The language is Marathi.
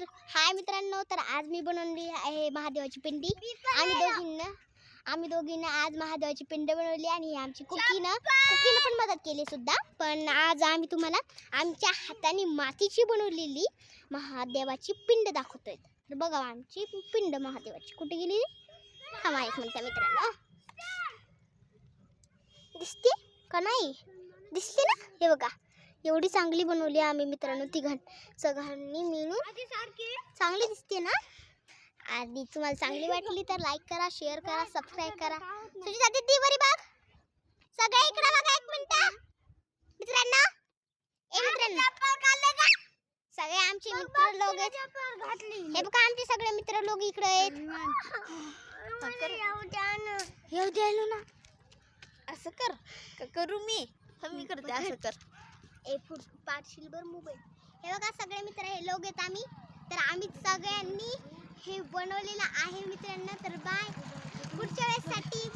तर हाय मित्रांनो, तर आज मी बनवली आहे महादेवाची पिंडी. आम्ही दोघींना आज महादेवाची पिंड बनवली आणि आमची कुकीनं पण मदत केली सुद्धा. पण आज आम्ही तुम्हाला आमच्या हाताने मातीची बनवलेली महादेवाची पिंड दाखवतोय. तर बघा आमची पिंड महादेवाची कुठे गेली. थांबा एक मिनिट मित्रांनो, दिसते का नाही? दिसते ना, हे बघा एवढी चांगली बनवली आम्ही मित्रांनो सगळ्यांनी मिळून. चांगली दिसते ना? आणि तुम्हाला चांगली वाटली तर लाईक करा, शेअर करा, सबस्क्राईब करा. तुझी जाती ती बरी बघ. सगळे इकडे बघा एक मिनिट मित्रांनो. सगळे आमचे मित्र लोक आहेत. हे बघा आमचे सगळे मित्र लोक इकडे आहेत. येऊ द्यायलो ना. असं कर करू मी करते. असं कर. पाठशीलभर मोबाईल. हे बघा सगळे मित्र हे लोक आहेत आम्ही. तर आम्ही सगळ्यांनी हे बनवलेलं आहे मित्रांनो. तर बाय, पुढच्या वेळेससाठी